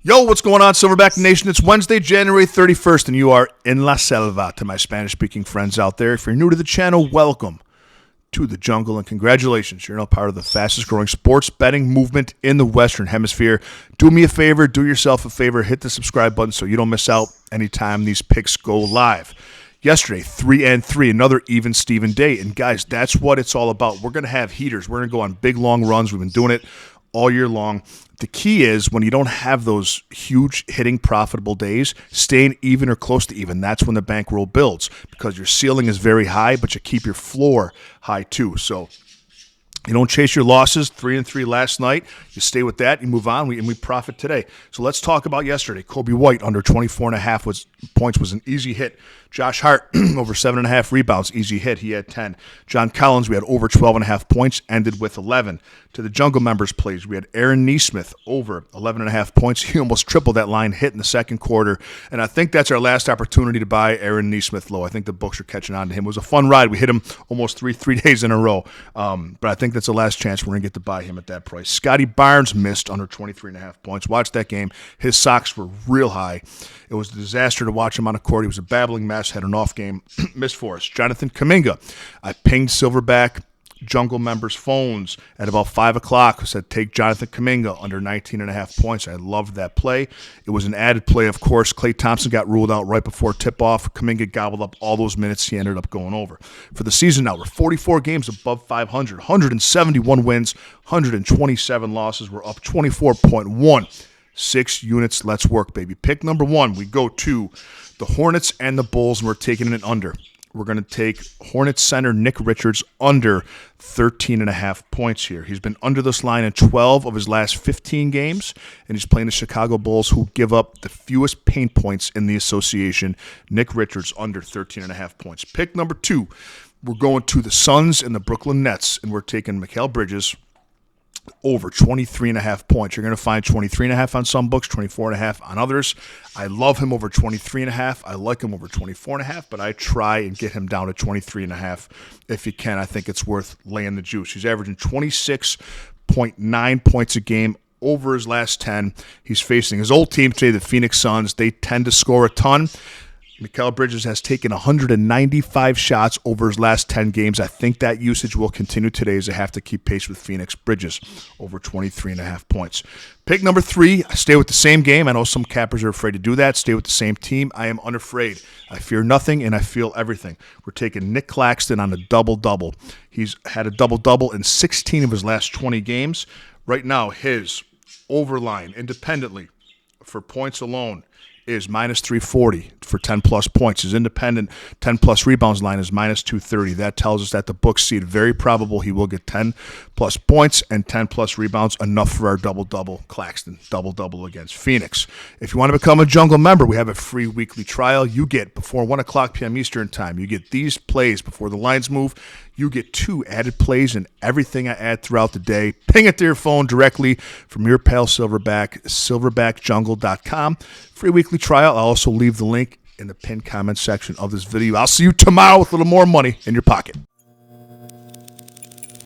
Yo, what's going on, Silverback Nation? It's Wednesday, January 31st, and you are in La Selva. To my Spanish-speaking friends out there, if you're new to the channel, welcome to the jungle, and congratulations. You're now part of the fastest-growing sports betting movement in the Western Hemisphere. Do me a favor, do yourself a favor, hit the subscribe button so you don't miss out anytime these picks go live. Yesterday, 3-3, another even Steven day, and guys, that's what it's all about. We're going to have heaters. We're going to go on big, long runs. We've been doing it all year long. The key is when you don't have those huge hitting profitable days, staying even or close to even, that's when the bankroll builds because your ceiling is very high, but you keep your floor high too. So you don't chase your losses. 3-3 last night. You stay with that. You move on, and we profit today. So let's talk about yesterday. Kobe White under 24.5 points was an easy hit. Josh Hart over 7.5 rebounds, easy hit. He had 10. John Collins, we had over 12.5 points, ended with 11. To the Jungle members' plays, we had Aaron Nesmith over 11.5 points. He almost tripled that line hit in the second quarter, and I think that's our last opportunity to buy Aaron Nesmith low. I think the books are catching on to him. It was a fun ride. We hit him almost three days in a row, but I think that's the last chance we're going to get to buy him at that price. Scotty Barnes missed under 23.5 points. Watch that game. His socks were real high. It was a disaster to watch him on the court. He was a babbling mess, had an off game, missed for us. Jonathan Kuminga, I pinged Silverback Jungle members' phones at about 5 o'clock. I said, take Jonathan Kuminga under 19.5 points. I loved that play. It was an added play, of course. Klay Thompson got ruled out right before tip-off. Kuminga gobbled up all those minutes. He ended up going over. For the season now, we're 44 games above 500, 171 wins, 127 losses. We're up 24.1. 6 units. Let's work, baby. Pick number 1. We go to the Hornets and the Bulls, and we're taking it under. We're going to take Hornets center Nick Richards under 13.5 points here. He's been under this line in 12 of his last 15 games, and he's playing the Chicago Bulls, who give up the fewest paint points in the association. Nick Richards under 13.5 points. Pick number 2. We're going to the Suns and the Brooklyn Nets, and we're taking Mikal Bridges over 23.5 points. You're going to find 23.5 on some books, 24.5 on others. I love him over 23.5. I like him over 24.5, but I try and get him down to 23.5 if you can. I think it's worth laying the juice. He's averaging 26.9 points a game over his last 10. He's facing his old team today, the Phoenix Suns. They tend to score a ton. Mikal Bridges has taken 195 shots over his last 10 games. I think that usage will continue today as they have to keep pace with Phoenix. Bridges over 23.5 points. Pick number 3, I stay with the same game. I know some cappers are afraid to do that. Stay with the same team. I am unafraid. I fear nothing, and I feel everything. We're taking Nick Claxton on a double-double. He's had a double-double in 16 of his last 20 games. Right now, his overline independently for points alone is minus 340 for 10-plus points. His independent 10-plus rebounds line is minus 230. That tells us that the books see it very probable he will get 10-plus points and 10-plus rebounds, enough for our double-double. Claxton, double-double against Phoenix. If you want to become a Jungle member, we have a free weekly trial. You get, before 1 o'clock p.m. Eastern Time, you get these plays before the lines move. You get 2 added plays and everything I add throughout the day. Ping it to your phone directly from your pal Silverback, silverbackjungle.com. Free weekly trial. I'll also leave the link in the pinned comment section of this video. I'll see you tomorrow with a little more money in your pocket.